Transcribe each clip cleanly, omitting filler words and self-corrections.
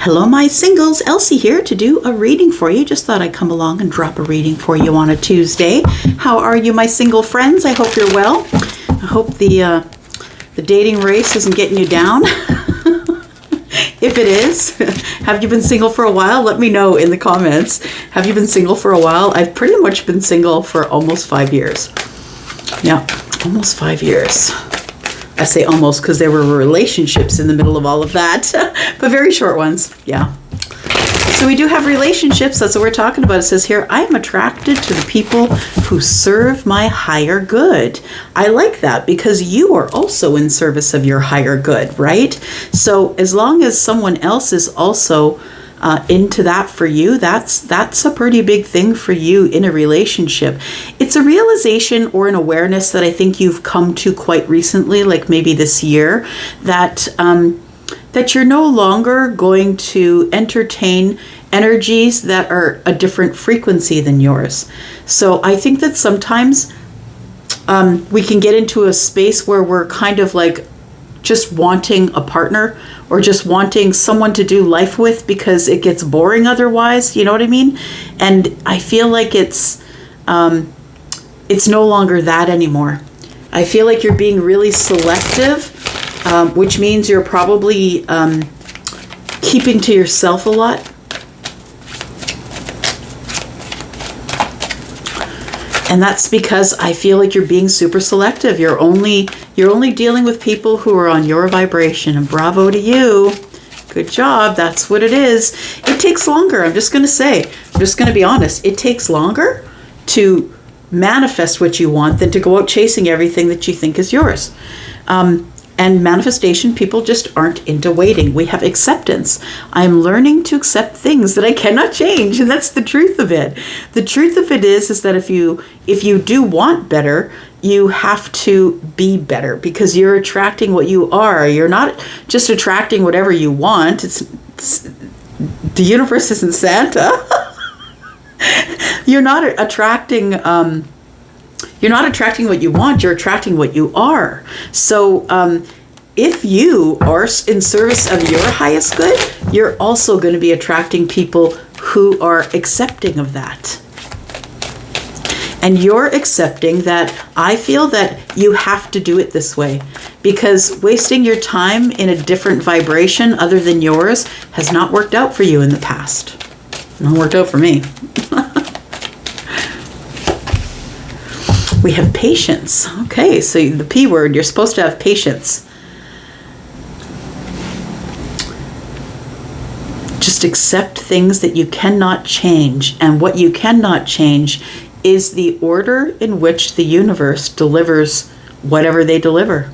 Hello, my singles. Elsie here to do a reading for you. Just thought I'd come along and drop a reading for you on a Tuesday. How are you, my single friends? I hope you're well. I hope the dating race isn't getting you down. If it is, have you been single for a while? Let me know in the comments. Have you been single for a while? I've pretty much been single for almost 5 years. Yeah, almost 5 years. I say almost because there were relationships in the middle of all of that, but very short ones. Yeah. So we do have relationships. That's what we're talking about. It says here, I am attracted to the people who serve my higher good. I like that because you are also in service of your higher good, right? So as long as someone else is also into that for you, that's a pretty big thing for you in a relationship. It's a realization or an awareness that I think you've come to quite recently, like maybe this year, that you're no longer going to entertain energies that are a different frequency than yours. So I think that sometimes we can get into a space where we're kind of like just wanting a partner or just wanting someone to do life with because it gets boring otherwise, you know what I mean? And I feel like it's no longer that anymore. I feel like you're being really selective, which means you're probably keeping to yourself a lot. And that's because I feel like you're being super selective. You're only dealing with people who are on your vibration, and bravo to you. Good job. That's what it is. It takes longer. I'm just going to be honest. It takes longer to manifest what you want than to go out chasing everything that you think is yours. And manifestation, people just aren't into waiting. We have acceptance. I'm learning to accept things that I cannot change, and that's the truth of it. The truth of it is that if you do want better, you have to be better because you're attracting what you are. You're not just attracting whatever you want. It's the universe isn't Santa. You're not attracting. You're not attracting what you want, you're attracting what you are. So if you are in service of your highest good, you're also going to be attracting people who are accepting of that. And you're accepting that I feel that you have to do it this way because wasting your time in a different vibration other than yours has not worked out for you in the past. Not worked out for me. We have patience. Okay, so the P word, you're supposed to have patience. Just accept things that you cannot change. And what you cannot change is the order in which the universe delivers whatever they deliver.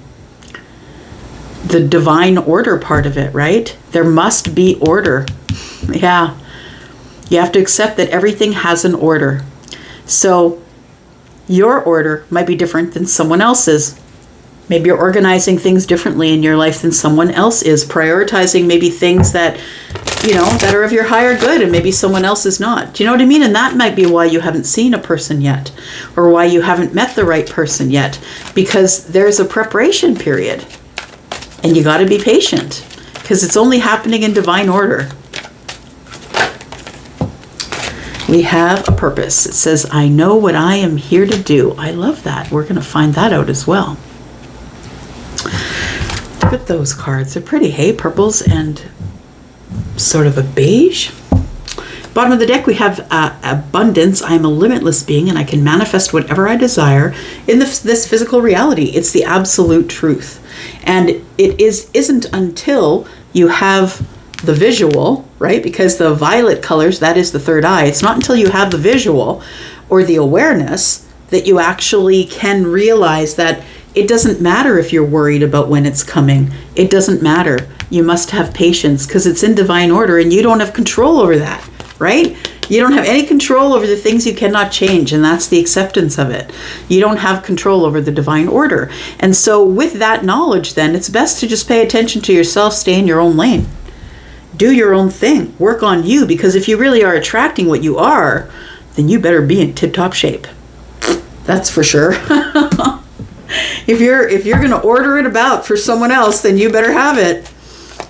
The divine order part of it, right? There must be order. Yeah. You have to accept that everything has an order. So your order might be different than someone else's. Maybe you're organizing things differently in your life than someone else is, prioritizing maybe things that, that are of your higher good and maybe someone else is not. Do you know what I mean? And that might be why you haven't seen a person yet or why you haven't met the right person yet, because there's a preparation period and you got to be patient because it's only happening in divine order. We have a purpose. It says, I know what I am here to do. I love that. We're going to find that out as well. Look at those cards. They're pretty, hey? Purples and sort of a beige. Bottom of the deck, we have abundance. I am a limitless being and I can manifest whatever I desire in this physical reality. It's the absolute truth. And it isn't until you have the visual, right? Because the violet colors, that is the third eye. It's not until you have the visual or the awareness that you actually can realize that it doesn't matter if you're worried about when it's coming. It doesn't matter. You must have patience because it's in divine order and you don't have control over that, right? You don't have any control over the things you cannot change, and that's the acceptance of it. You don't have control over the divine order. And so with that knowledge, then, it's best to just pay attention to yourself, stay in your own lane. Do your own thing. Work on you, because if you really are attracting what you are, then you better be in tip-top shape. That's for sure. If you're going to order it about for someone else, then you better have it.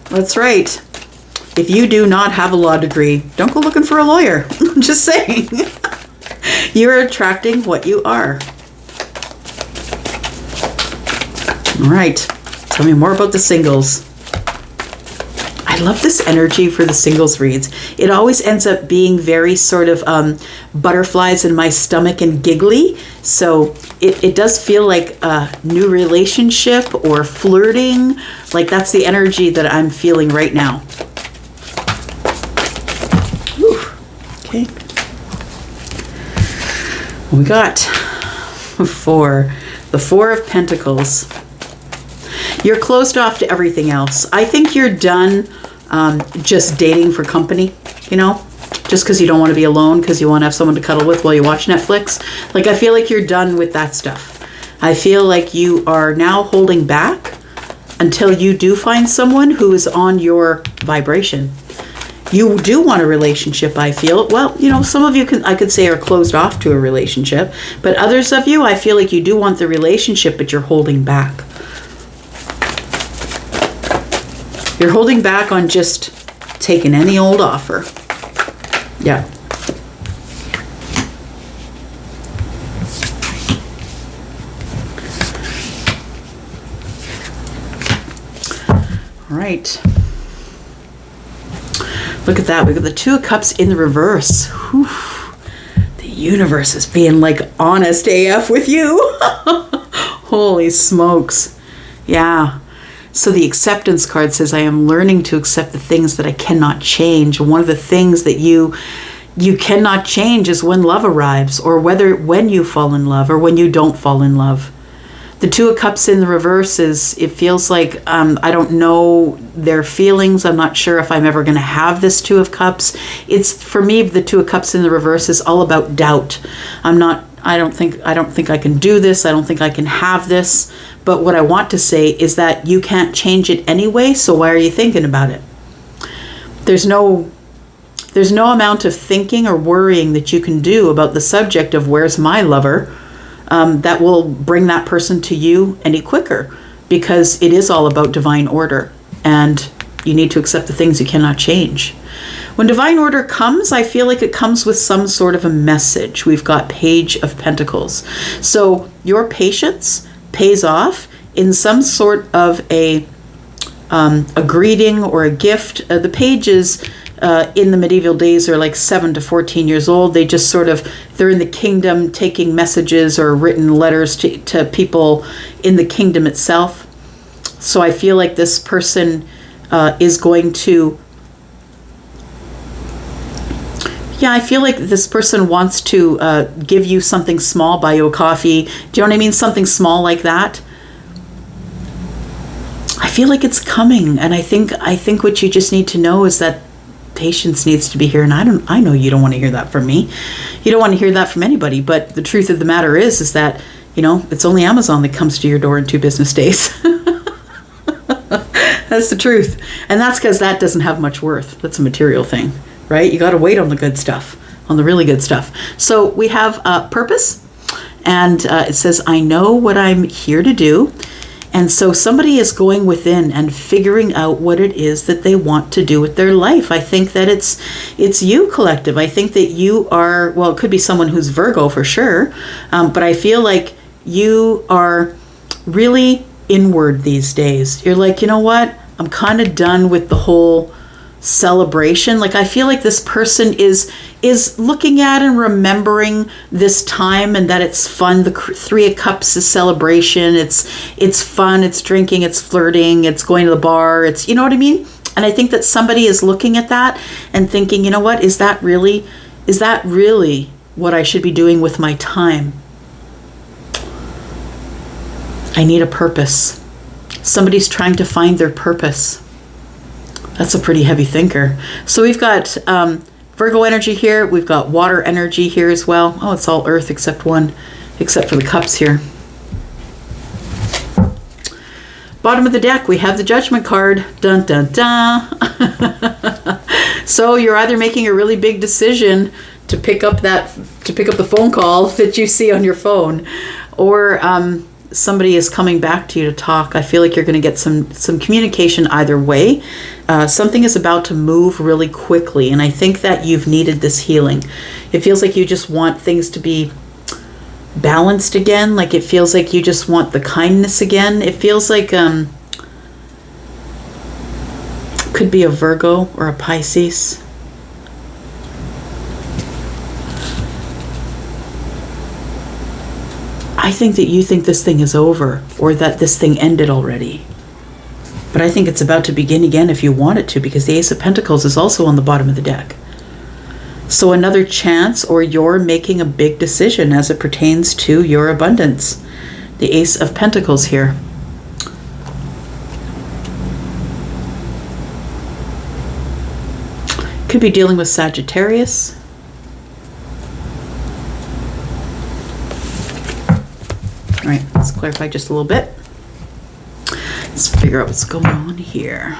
That's right. if you do not have a law degree, don't go looking for a lawyer. I'm just saying. You're attracting what you are. All right. Tell me more about the singles. I love this energy for the singles reads. It always ends up being very sort of butterflies in my stomach and giggly. So it does feel like a new relationship or flirting. Like that's the energy that I'm feeling right now. Whew. Okay. We got the Four of Pentacles. You're closed off to everything else. I think you're done just dating for company, you know, just because you don't want to be alone, because you want to have someone to cuddle with while you watch Netflix. Like, I feel like you're done with that stuff. I feel like you are now holding back until you do find someone who is on your vibration. You do want a relationship, I feel. Well, you know, some of you I could say are closed off to a relationship, but others of you, I feel like you do want the relationship, but you're holding back. You're holding back on just taking any old offer. Yeah. All right. Look at that. We got the Two of Cups in the reverse. Whew. The universe is being like honest AF with you. Holy smokes. Yeah. So the acceptance card says, I am learning to accept the things that I cannot change. One of the things that you cannot change is when love arrives, or when you fall in love or when you don't fall in love. The Two of Cups in the reverse is, it feels like, I don't know their feelings. I'm not sure if I'm ever going to have this Two of Cups. It's, for me, the Two of Cups in the reverse is all about doubt. I don't think I can do this. I don't think I can have this. But what I want to say is that you can't change it anyway, so why are you thinking about it? There's no amount of thinking or worrying that you can do about the subject of where's my lover that will bring that person to you any quicker, because it is all about divine order, and you need to accept the things you cannot change. When divine order comes, I feel like it comes with some sort of a message. We've got Page of Pentacles. So your patience pays off in some sort of a greeting or a gift. The pages in the medieval days are like 7 to 14 years old. They just sort of, they're in the kingdom taking messages or written letters to people in the kingdom itself. So I feel like this person is going to, I feel like this person wants to give you something small, buy you a coffee. Do you know what I mean? Something small like that. I feel like it's coming, and I think what you just need to know is that patience needs to be here. And I know you don't want to hear that from me. You don't want to hear that from anybody. But the truth of the matter is that, you know, it's only Amazon that comes to your door in 2 business days. That's the truth, and that's because that doesn't have much worth. That's a material thing. Right? You got to wait on the good stuff, on the really good stuff. So we have purpose, and it says, I know what I'm here to do. And so somebody is going within and figuring out what it is that they want to do with their life. I think that it's you, collective. I think that you are, well, it could be someone who's Virgo for sure, but I feel like you are really inward these days. You're like, you know what? I'm kind of done with the whole celebration. Like, I feel like this person is looking at and remembering this time, and that it's fun. The Three of Cups is celebration. It's fun. It's drinking. It's flirting. It's going to the bar. It's, you know what I mean? And I think that somebody is looking at that and thinking, you know what? Is that really what I should be doing with my time? I need a purpose. Somebody's trying to find their purpose. That's a pretty heavy thinker. So we've got Virgo energy here. We've got water energy here as well. Oh, it's all earth except for the cups here. Bottom of the deck, we have the Judgment card. Dun, dun, dun. So you're either making a really big decision to pick up the phone call that you see on your phone, or somebody is coming back to you to talk. I feel like you're going to get some communication either way. Something is about to move really quickly, and I think that you've needed this healing. It feels like you just want things to be balanced again. Like it feels like you just want the kindness again. It feels like could be a Virgo or a Pisces. I think that you think this thing is over, or that this thing ended already. But I think it's about to begin again if you want it to, because the Ace of Pentacles is also on the bottom of the deck. So another chance, or you're making a big decision as it pertains to your abundance. The Ace of Pentacles here. Could be dealing with Sagittarius. All right, let's clarify just a little bit. Let's figure out what's going on here.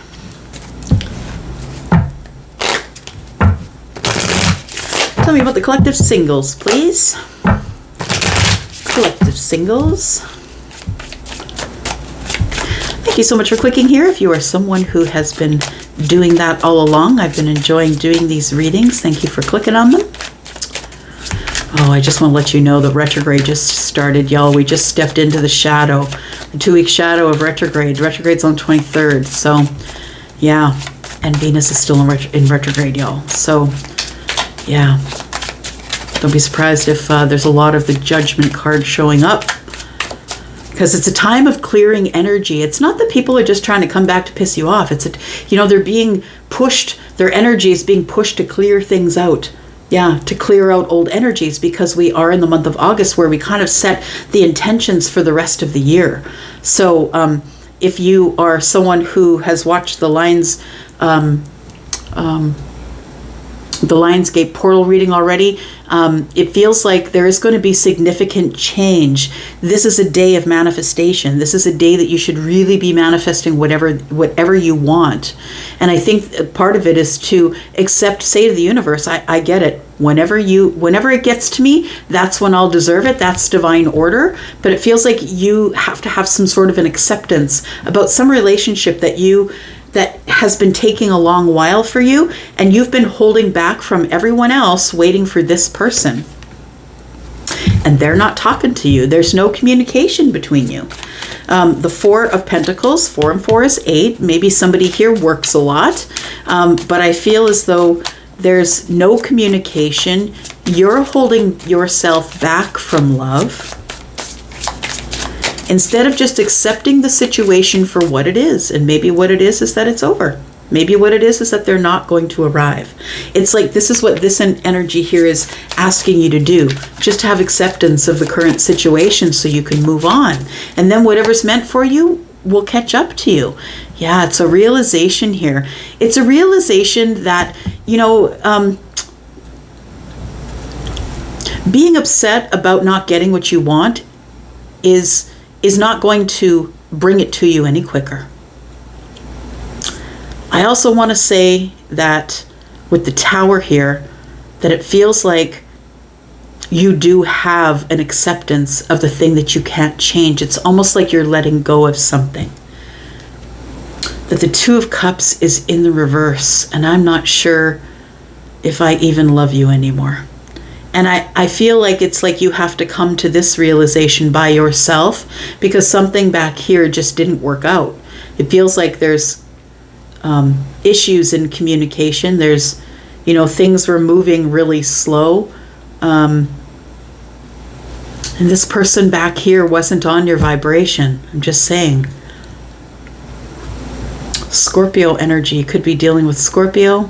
Tell me about the collective singles, please. Collective singles. Thank you so much for clicking here. If you are someone who has been doing that all along, I've been enjoying doing these readings. Thank you for clicking on them. Oh, I just want to let you know the retrograde just started, y'all. We just stepped into the shadow, the 2-week shadow of retrograde. Retrograde's on the 23rd, so yeah. And Venus is still in retrograde, y'all. So yeah, don't be surprised if there's a lot of the Judgment card showing up, because it's a time of clearing energy. It's not that people are just trying to come back to piss you off. It's they're being pushed. Their energy is being pushed to clear things out. Yeah, to clear out old energies, because we are in the month of August where we kind of set the intentions for the rest of the year. So if you are someone who has watched the Lionsgate portal reading already, it feels like there is going to be significant change. This is a day of manifestation. This is a day that you should really be manifesting whatever you want. And I think part of it is to say to the universe, I get it. Whenever it gets to me, that's when I'll deserve it. That's divine order. But it feels like you have to have some sort of an acceptance about some relationship that has been taking a long while for you, and you've been holding back from everyone else waiting for this person. And they're not talking to you. There's no communication between you. The 4 of Pentacles, 4 and 4 is 8. Maybe somebody here works a lot, but I feel as though there's no communication. You're holding yourself back from love, instead of just accepting the situation for what it is. And maybe what it is that it's over. Maybe what it is that they're not going to arrive. It's like this is what this energy here is asking you to do. Just have acceptance of the current situation so you can move on. And then whatever's meant for you will catch up to you. Yeah, it's a realization here. It's a realization that, being upset about not getting what you want is not going to bring it to you any quicker. I also want to say that with the Tower here, that it feels like you do have an acceptance of the thing that you can't change. It's almost like you're letting go of something. That the 2 of Cups is in the reverse, and I'm not sure if I even love you anymore. And I feel like it's like you have to come to this realization by yourself, because something back here just didn't work out. It feels like there's issues in communication. There's, things were moving really slow. And this person back here wasn't on your vibration. I'm just saying. Scorpio energy could be dealing with Scorpio.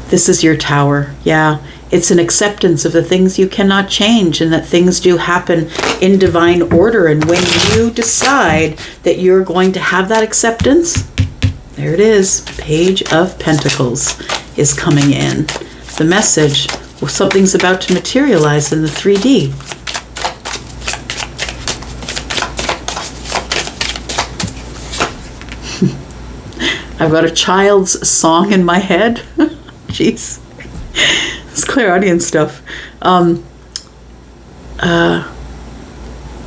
This is your Tower. Yeah, it's an acceptance of the things you cannot change, and that things do happen in divine order. And when you decide that you're going to have that acceptance, there it is. Page of Pentacles is coming in. The message, well, something's about to materialize in the 3D. I've got a child's song in my head. Jeez. clairaudience stuff.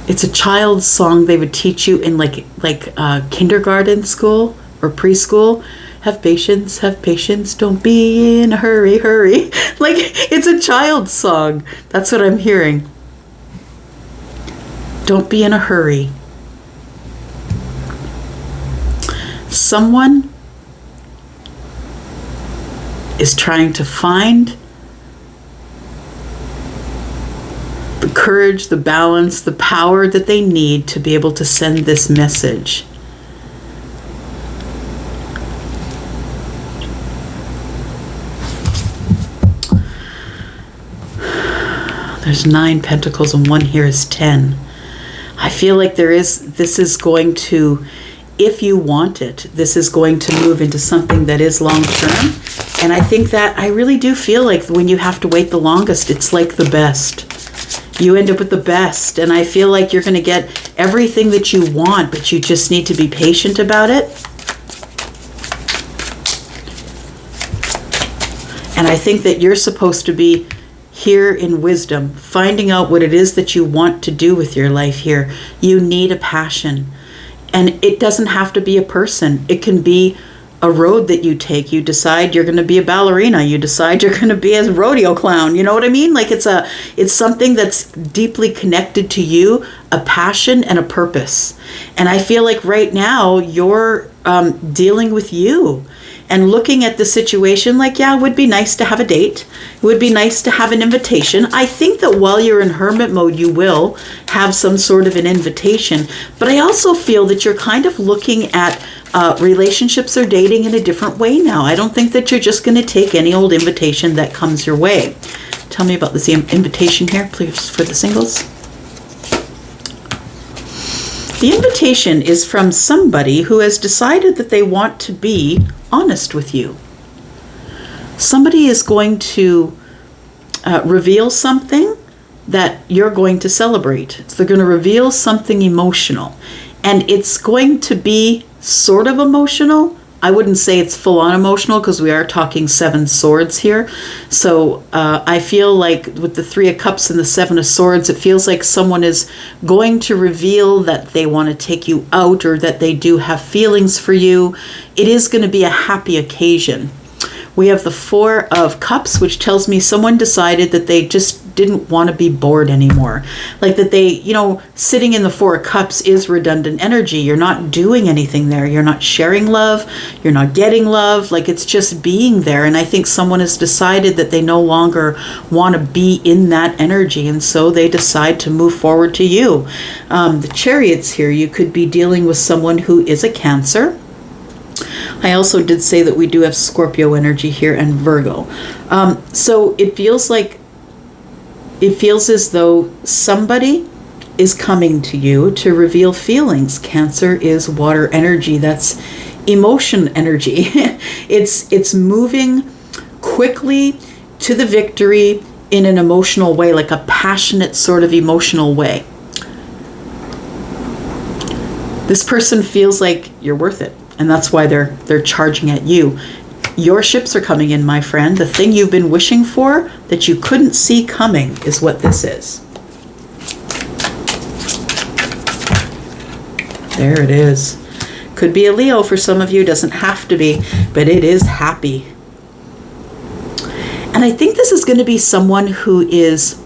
It's a child's song they would teach you in like kindergarten school or preschool. Have patience, don't be in a hurry, hurry. Like, it's a child's song. That's what I'm hearing. Don't be in a hurry. Someone is trying to find the courage, the balance, the power that they need to be able to send this message. There's 9 pentacles and one here is 10. I feel like this is going to, if you want it, this is going to move into something that is long term. And I think that I really do feel like when you have to wait the longest, it's like the best. You end up with the best. And I feel like you're going to get everything that you want, but you just need to be patient about it. And I think that you're supposed to be here in wisdom, finding out what it is that you want to do with your life here. You need a passion. And it doesn't have to be a person. It can be a road that you take. You decide you're going to be a ballerina. You decide you're going to be a rodeo clown. You know what I mean? Like, it's something that's deeply connected to you, a passion and a purpose. And I feel like right now you're dealing with you and looking at the situation like, yeah, it would be nice to have a date. It would be nice to have an invitation. I think that while you're in hermit mode, you will have some sort of an invitation. But I also feel that you're kind of looking at relationships or dating in a different way now. I don't think that you're just going to take any old invitation that comes your way. Tell me about this invitation here, please, for the singles. The invitation is from somebody who has decided that they want to be honest with you. Somebody is going to reveal something that you're going to celebrate. So they're going to reveal something emotional. And it's going to be sort of emotional. I wouldn't say it's full-on emotional because we are talking 7 swords here. So I feel like with the 3 of Cups and the 7 of Swords, it feels like someone is going to reveal that they want to take you out or that they do have feelings for you. It is going to be a happy occasion. We have the 4 of Cups, which tells me someone decided that they just didn't want to be bored anymore. Like that they, sitting in the 4 of Cups is redundant energy. You're not doing anything there. You're not sharing love. You're not getting love. Like, it's just being there. And I think someone has decided that they no longer want to be in that energy. And so they decide to move forward to you. The Chariots here, you could be dealing with someone who is a Cancer. I also did say that we do have Scorpio energy here and Virgo. So it feels as though somebody is coming to you to reveal feelings. Cancer is water energy. That's emotion energy. It's moving quickly to the victory in an emotional way, like a passionate sort of emotional way. This person feels like you're worth it. And that's why they're charging at you. Your ships are coming in, my friend. The thing you've been wishing for that you couldn't see coming is what this is. There it is. Could be a Leo for some of you. Doesn't have to be, but it is happy. And I think this is going to be someone who is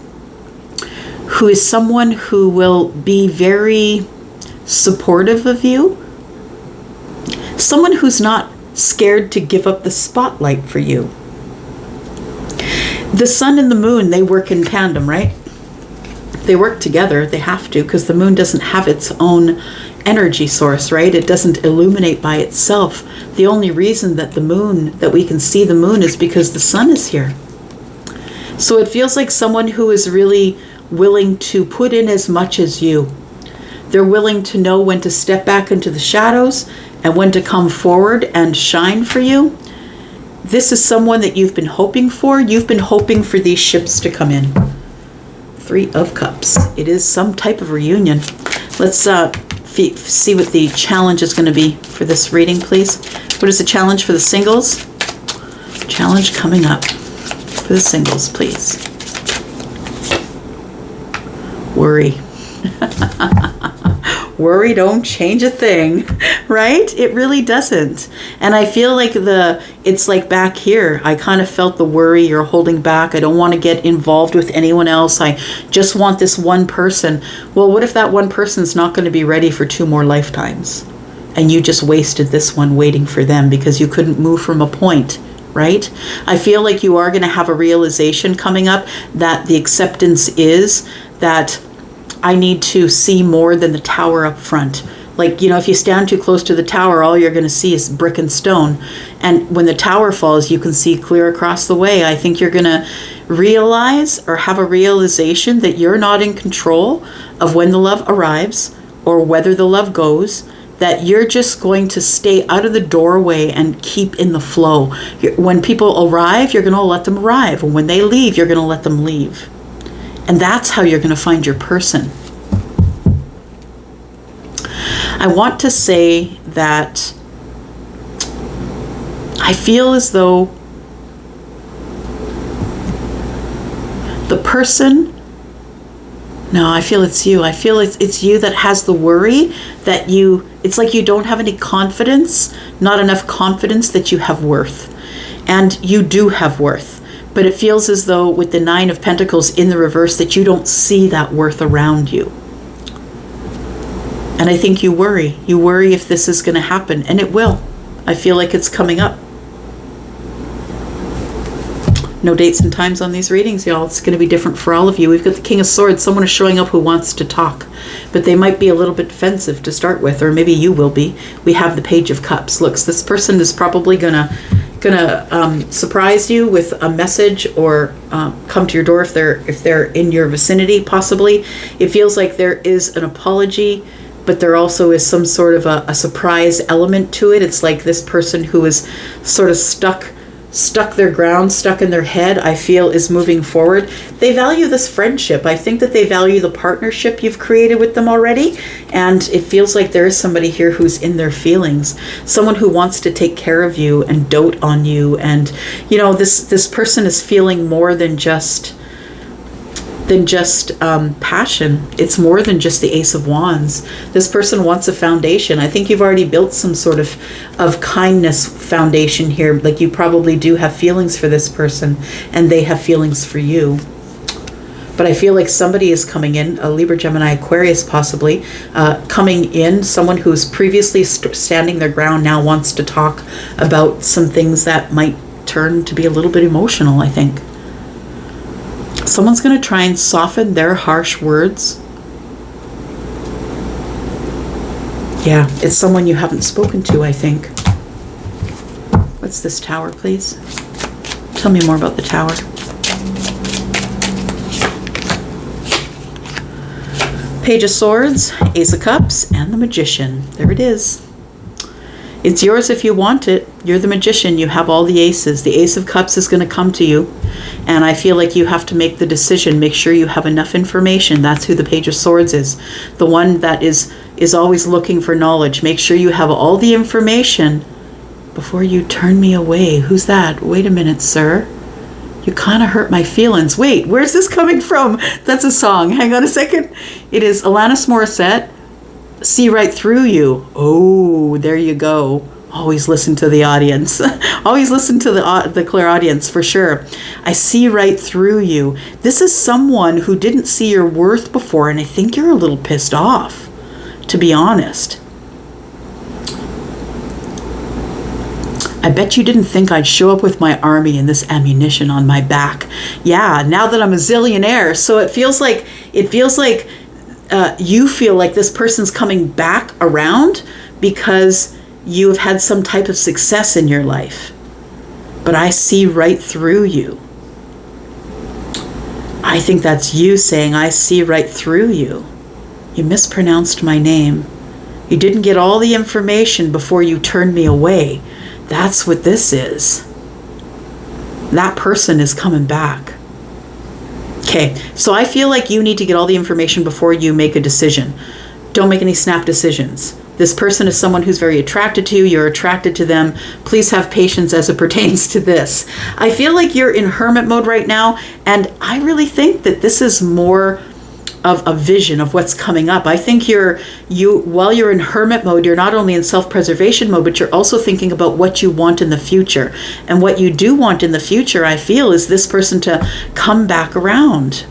someone who will be very supportive of you. Someone who's not scared to give up the spotlight for you. The sun and the moon, they work in tandem, right? They work together. They have to, because the moon doesn't have its own energy source, right? It doesn't illuminate by itself. The only reason that we can see the moon is because the sun is here. So it feels like someone who is really willing to put in as much as you. They're willing to know when to step back into the shadows and when to come forward and shine for you. This is someone that you've been hoping for. You've been hoping for these ships to come in. 3 of Cups. It is some type of reunion. Let's see what the challenge is going to be for this reading, please. What is the challenge for the singles? Challenge coming up. For the singles, please. Worry. Worry don't change a thing, right? It really doesn't. And I feel like it's like back here. I kind of felt the worry. You're holding back. I don't want to get involved with anyone else. I just want this one person. Well, what if that one person's not going to be ready for 2 more lifetimes? And you just wasted this one waiting for them because you couldn't move from a point, right? I feel like you are going to have a realization coming up that the acceptance is that I need to see more than the tower up front. Like, if you stand too close to the tower, all you're going to see is brick and stone. And when the tower falls, you can see clear across the way. I think you're going to realize or have a realization that you're not in control of when the love arrives or whether the love goes, that you're just going to stay out of the doorway and keep in the flow. When people arrive, you're going to let them arrive. And when they leave, you're going to let them leave. And that's how you're going to find your person. I want to say that I feel as though the person, no, I feel it's you. I feel it's you that has the worry that it's like you don't have any confidence, not enough confidence that you have worth. And you do have worth. But it feels as though with the 9 of Pentacles in the reverse that you don't see that worth around you. And I think you worry. You worry if this is going to happen. And it will. I feel like it's coming up. No dates and times on these readings, y'all. It's going to be different for all of you. We've got the King of Swords. Someone is showing up who wants to talk. But they might be a little bit defensive to start with. Or maybe you will be. We have the Page of Cups. Look, this person is probably going to surprise you with a message or come to your door if they're in your vicinity, possibly. It feels like there is an apology, but there also is some sort of a surprise element to it. It's like this person who is sort of stuck their ground, stuck in their head, I feel is moving forward. They value this friendship. I think that they value the partnership you've created with them already. And it feels like there is somebody here who's in their feelings. Someone who wants to take care of you and dote on you. And, this person is feeling more than just passion. It's more than just the Ace of Wands. This person wants a foundation. I think you've already built some sort of kindness foundation here. Like you probably do have feelings for this person and they have feelings for you. But I feel like somebody is coming in, a Libra, Gemini, Aquarius possibly, coming in. Someone who's previously standing their ground now wants to talk about some things that might turn to be a little bit emotional, I think. Someone's going to try and soften their harsh words. Yeah, it's someone you haven't spoken to, I think. What's this Tower, please? Tell me more about the Tower. Page of Swords, Ace of Cups, and the Magician. There it is. It's yours if you want it. You're the Magician. You have all the aces. The Ace of Cups is going to come to you. And I feel like you have to make the decision. Make sure you have enough information. That's who the Page of Swords is. The one that is always looking for knowledge. Make sure you have all the information before you turn me away. Who's that? Wait a minute, sir. You kind of hurt my feelings. Wait, where's this coming from? That's a song. Hang on a second. It is Alanis Morissette. See right through you. Oh, there you go. Always listen to the audience. Always listen to the clairaudience for sure. I see right through you. This is someone who didn't see your worth before, and I think you're a little pissed off, to be honest. I bet you didn't think I'd show up with my army and this ammunition on my back. Yeah, now that I'm a zillionaire. So it feels like you feel like this person's coming back around because you have had some type of success in your life. But I see right through you. I think that's you saying, I see right through you. You mispronounced my name. You didn't get all the information before you turned me away. That's what this is. That person is coming back. Okay, so I feel like you need to get all the information before you make a decision. Don't make any snap decisions. This person is someone who's very attracted to you. You're attracted to them. Please have patience as it pertains to this. I feel like you're in hermit mode right now, and I really think that this is more of a vision of what's coming up. I think while you're in hermit mode, you're not only in self-preservation mode, but you're also thinking about what you want in the future. And what you do want in the future, I feel, is this person to come back around.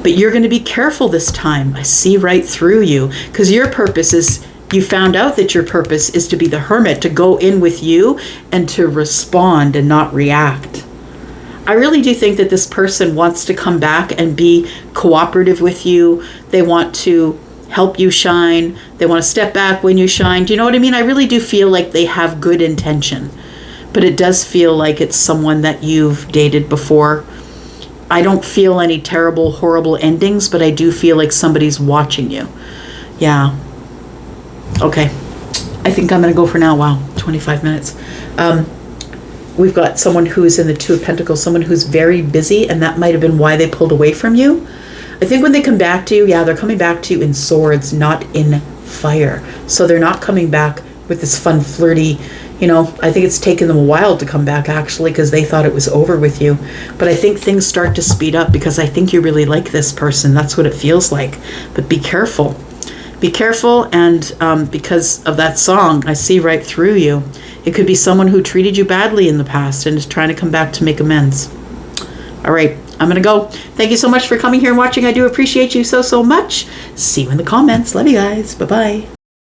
But you're going to be careful this time. I see right through you, because your purpose is, you found out that your purpose is to be the hermit, to go in with you and to respond and not react. I really do think that this person wants to come back and be cooperative with you. They want to help you shine. They want to step back when you shine. Do you know what I mean? I really do feel like they have good intention, but it does feel like it's someone that you've dated before. I don't feel any terrible, horrible endings, but I do feel like somebody's watching you. Yeah. Okay. I think I'm going to go for now. Wow, 25 minutes. We've got someone who's in the Two of Pentacles, someone who's very busy, and that might have been why they pulled away from you. I think when they come back to you, yeah, they're coming back to you in swords, not in fire. So they're not coming back with this fun, flirty, I think it's taken them a while to come back, actually, because they thought it was over with you. But I think things start to speed up because I think you really like this person. That's what it feels like. But be careful. Be careful, and because of that song, I see right through you. It could be someone who treated you badly in the past and is trying to come back to make amends. All right, I'm going to go. Thank you so much for coming here and watching. I do appreciate you so much. See you in the comments. Love you guys. Bye-bye.